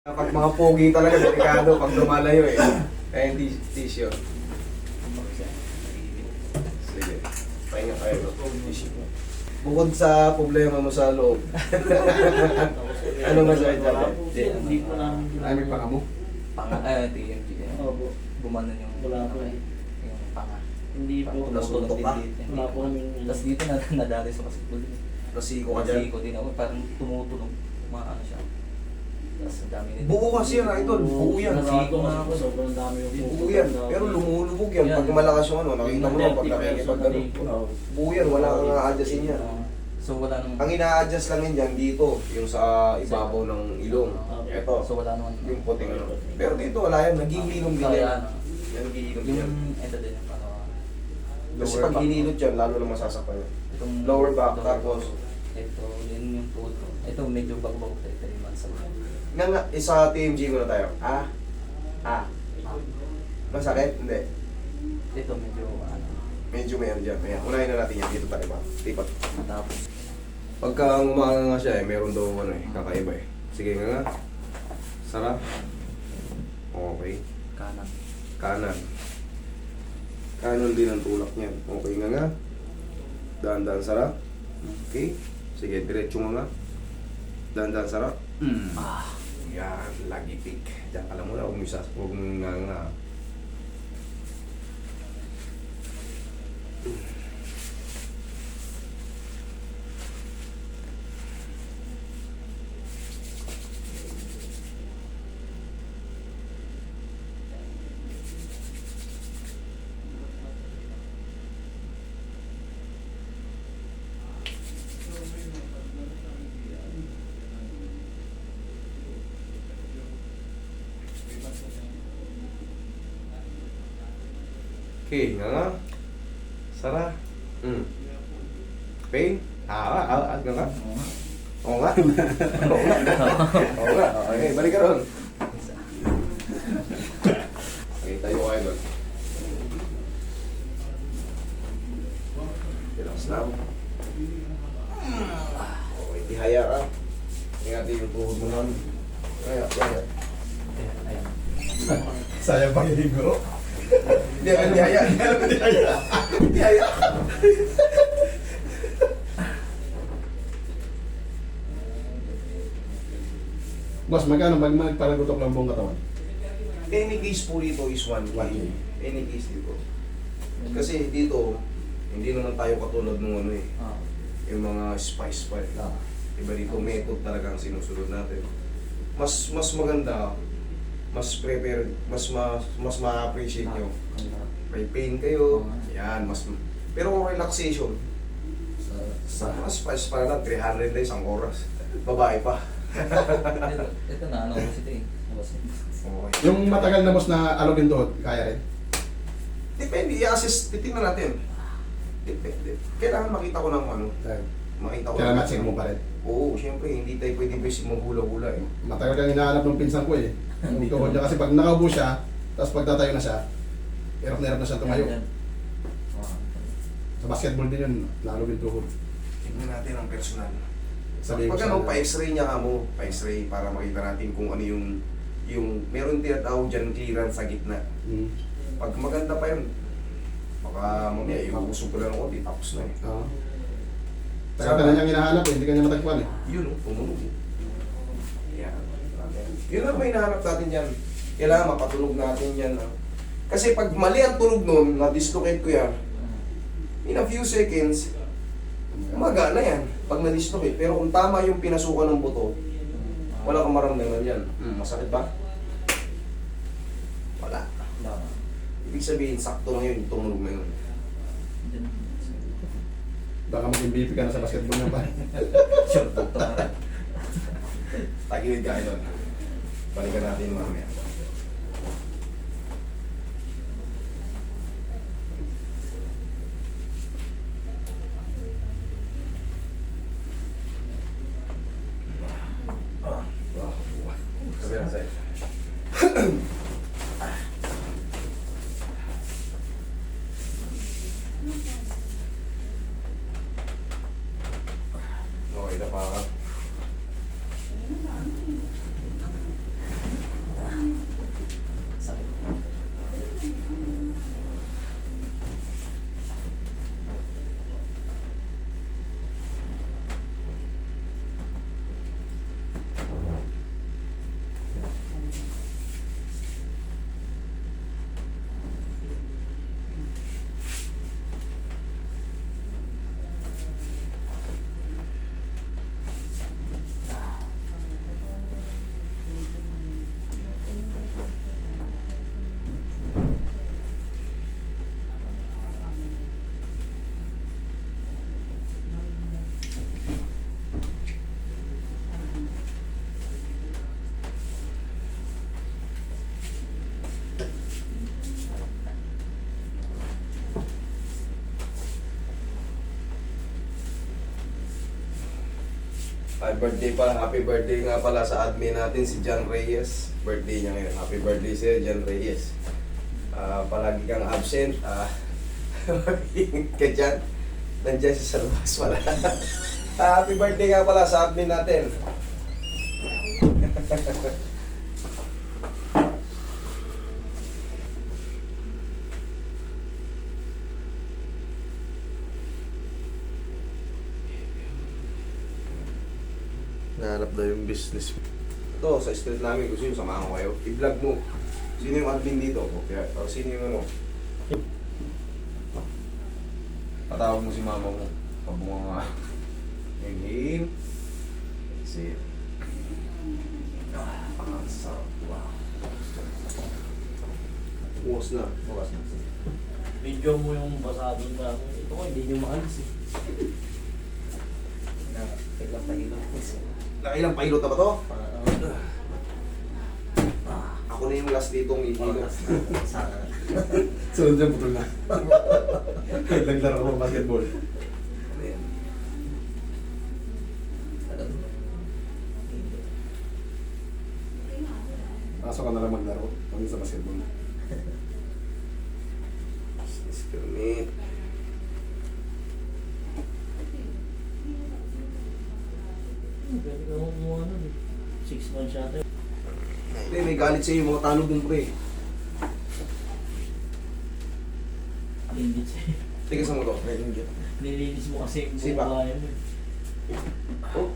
Pag mga pogi talaga, delikado pag lumalayo eh. Kaya hindi tissue. Sige. Pahinga kayo. Tissue. Bukod sa problema mo sa loob. Ano masakit ka ba? Hindi ko namin Ay, may panga mo? TMG. Opo. Gumanon yung Wala po. yung panga. Hindi po. Nasutok ka? Wala po kaming Tapos dito nadali sa basketball. Nasiko ka dyan? Kasi ko din ako, parang tumutunog. Maano siya. Tapos ang dami nito. Buo kasi yan, idol. Buo yan. Nasiko na ako. Sobrang dami yung Buo yan. Pero lumulubog yan. Pag malakas yung ano, nakita mo lang pag nakikipag ano. Buo yan, wala kang a-adjustin yan. So wala nang... Ang ina-adjust lang yun dyan dito, yung sa ibabaw ng ilong. Ito, So wala naman. yung puting ano. Pero dito wala yan, naghihilom din Kaya yan. ano. Yan, naghihilom din Yung yan. ito din yung ano. Kasi lower pag back. hinilot yan, lalo na masasaktan yan. Itong Lower back, tapos ito din yung tuhod ko. Ito medyo bago-bago 3 months ago. nga isa TMG muna tayo. Masakit? Hindi. Ito medyo ano. Medyo may ano dyan. Unahin na natin yan. Dito tayo ba? Tipat. Tapos Pagka umanga nga siya meron daw ano kakaiba eh. Sige nga. Sarap. Okay. kanan. Kanan. Kanan din ang tulak niyan. Okay nga. Dahan-dahan sarap. Okay. Sige, diretso nga. Dahan-dahan sarap. Yan, lagi pick. Diyan ka lang muna, huwag mo nga. Okay, nga. Sara. Pain? Nga. Oo nga. Oo nga. Okay, balik ka ron. Okay, tayo kayo doon. Relax lang. Okay, tihaya ka. Ingatan yung tuhod mo nun. Kaya. Ayan. Sayang pa yung bro. Hindi akan tihaya. Tihaya. Boss, magkano magpalagutok lang buong katawan? Any case po dito is 1K. Any case dito. Kasi dito, hindi naman tayo katulad ng ano eh. Yung mga spice pa eh. Iba dito, method talagang sinusunod natin. Mas maganda, mas ma-appreciate nyo. May pain kayo, yan, pero relaxation. Sa mga spice para lang, 300 na isang oras. Babae pa. ito na ano kasi ito eh. Okay. Yung matagal na boss na alogin doon, kaya rin? Depende, i-assess, titignan natin. Depende. Kailangan makita ko ng ano. Makita ko. Kaya matching mo pa rin. Oo, syempre, hindi tayo pwede basic maghula-hula eh. Matagal kang hinahanap ng pinsan ko eh. Yung tuhod niya kasi pag nakaupo siya, tapos pagtatayo na siya, hirap na siya tumayo. Sa basketball din yun, nalog yung tuhod. Tignan natin ang personal. Sabihin ko Pag sa ano, kanya. pa-x-ray niya ka mo. Pa-x-ray para makita natin kung ano yung meron tinatawag dyan clearance sa gitna. Pag maganda pa yun, baka mamaya iubusog ko lang ako, di tapos na eh. Oo. Tagal na niyang hinahanap eh, hindi ka niya matagpuan eh. Yun o, tumunog. Yan. Yun ang may hinahanap natin yan. Kailangan mapatunog natin yan. Kasi pag mali ang tunog nun, na-dislocate ko yan, in a few seconds, umaga na yan pag na-dislocate. Pero kung tama yung pinasukan ng buto, wala kang maramdaman yan. Masakit ba? Wala. Ibig sabihin, sakto lang yun, tumunog na yun. Baka mag-MVP ka na sa basketball niya pa. Sure, ito na. Tagilid ka doon. Balikan natin mamaya. Sabi na sa'yo. Okay na pa ka. birthday pala. Happy birthday nga pala sa admin natin, si John Reyes. Birthday niya ngayon. Happy birthday sa'yo, John Reyes. Palagi kang absent. Ingat ka dyan. Nandiyan si Sir Boss pala. Happy birthday nga pala sa admin natin. Nahanap daw yung business. Ito, sa street namin, gusto nyo, samahan ko kayo. I-vlog mo. Sino yung admin dito? Okay. O, sino yung ano? Patawag mo si mama mo. Pabunga nga. Inhale. Exhale. Ang sarap. Wow. Bukas na. Bukas na. Video mo yung basado na ito ko, hindi nyo maalis eh. Biglang pahilot. Nakailang pilot na ba to? Ah, Ako na yung last dito ng ihilo. sana. Sunod dyan, putol na. Naglaro ko ng basketball. Ano yan? Pasok ka na lang maglaro. Kami sa basketball. Business permit. Pwede ka kumuha nun eh. 6 months yata. Hindi, may galit sa'yo yung mga tanong dun, pre. Hindi siya. Tigasan mo to. Nilinis mo kasi yung Sipa. buhay mo.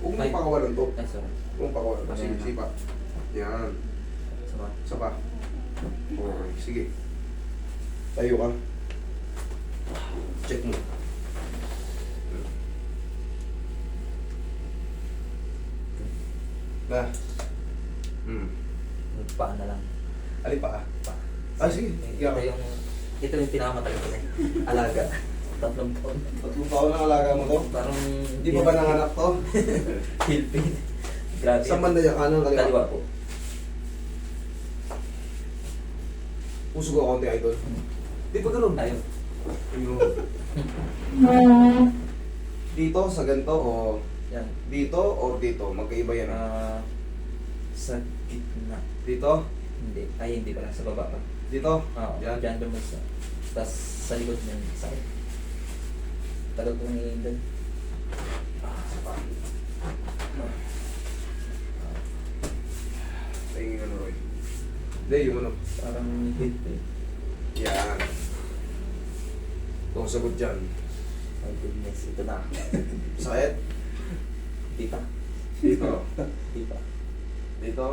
Huwag mong pakawalan to. Ay, sorry. Huwag mong pakawalan to. Sige, sipa. Yan. Sama. Isa pa. Okay, sige. Tayo ka. Check mo. Na. Paan na lang. Ali pa. Pa. Ah, sige. Ito yung pinakamatagal ko na eh. Alaga. 3 taon. 3 taon na alaga mo to. Parang... Hindi pa ba nanganak to? Hilpin. Grabe. Saan banda yan? Kanan, kaliwa? Kaliwa po. Puso ko konti, idol. Di ba ganun? Ayun. Ayun. Dito, sa ganito, o Yan. dito, o dito. Magkaiba yan. Sa gitna. Dito, Hindi. Ay, hindi pala. Sa baba pa. dito. Oo. Yan. Diyan dumasa. Tapos sa likod niyan. Sakit. Tagal kong i-indon. Sa pa. Tingin ano, Roy. Hindi, yung ano. Parang hit eh. Yan. Ito ang sagot dyan. My goodness. Ito na. Sakit. Di pa. Dito. Di pa. Dito.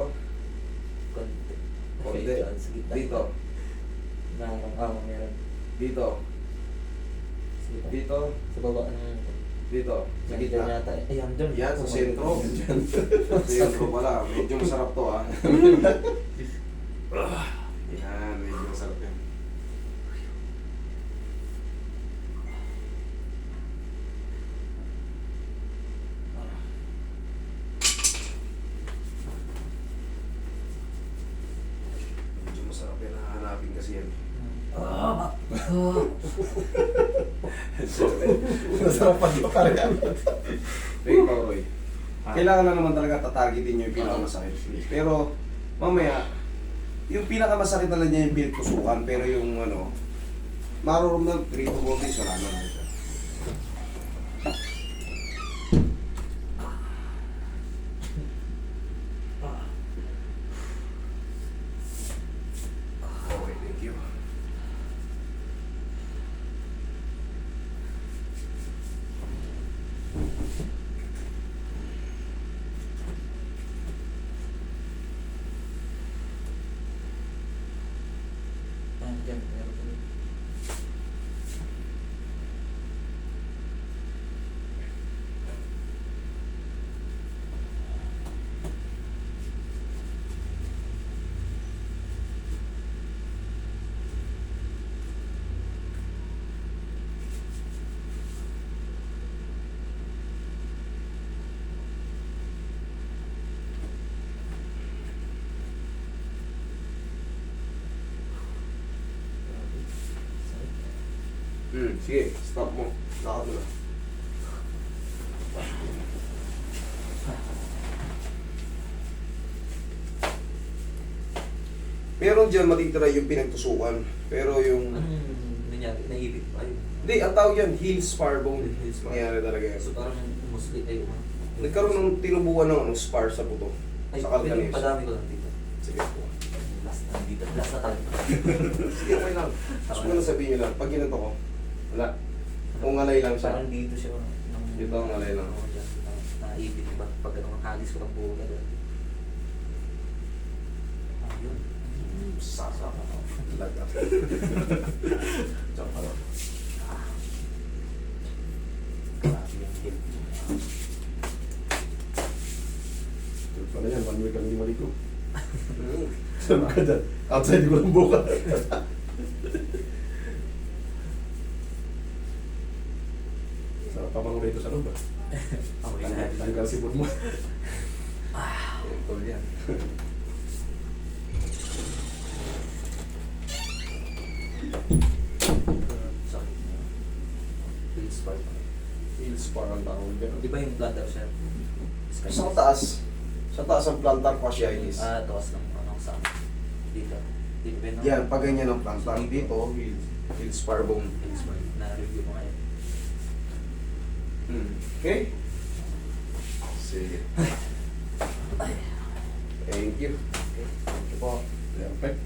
Konti. Konti. Okay, dyan, sa gitna. Dito. Meron. Dito. Dito. Dito. Sa baba ng... Dito. Sa Yan, dyan gitna. yata eh. Ayan, dyan. Yan, sa sentro. Sa sentro pala. Medyo masarap to, ah. Yan, medyo masarap yan. Medyo masarap yan. Hahanapin kasi yan. Masarap pa dito parang Wait, Roy. Kailangan na naman talaga tatagitin nyo yung pinakamasakit. Pero, mamaya, yung pinakamasakit na lang niya yung pinagtusukan, pero yung ano, marunong na 3 to 4 days, wala na lang siya. Okay, thank you. Dyan. Meron ko. Sige, stop mo. Lakad mo na. Meron dyan matitira yung pinagtusukan. Pero yung... Anong nangyari? Naibig pa yun. Hindi, ang tawag yan, heel spar bone. Heel spar. Nangyari talaga yan. So parang musli ay Nagkaroon ng tinubukan ng ano, spar sa buto. ay, Sa pwede calcaneus. padami ko lang dito. Sige po. Last na dito. Last na tayo. Sige, okay lang. Gusto ko na sabihin nyo lang, pag ginanto ko, wala. Kung ngalay lang siya. Parang dito siya. Dito ang ngalay lang. Naibig ba? Pag anong halis ko ng buo gano'n. Ayun. Sasa ka. Laga. Diyan ka lang. Grabe yung hip. Ito pala yan, 1 week kang hindi maligo. Hmm. Saan ka dyan? Outside ko lang buka. Sarap pa mang rito sa loob ah. Okay na. Tanggal sipon mo. Tol yan. Sakit na. Heel spar. Heel spar ang tawag dyan. Di ba yung bladder siya? Sa taas. Sa taas ang plantar fasciitis. Tawas ng ano sa dito. Dito ba yun? Yan, pag ganyan ang plantar. Dito, heel spar bone. Heel spar. Na-review ko ngayon. Okay? Sige. Thank you. Okay. Thank you po. Perfect.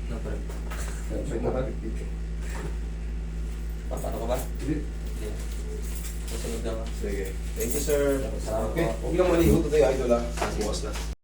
No problem. Perfect na ba? Paano ka ba? Hindi. Hindi. Susunod ka ba? Sige. Thank you, sir. Salamat Okay. po. Huwag lang maligo to tayo, idol, ha. Bukas na.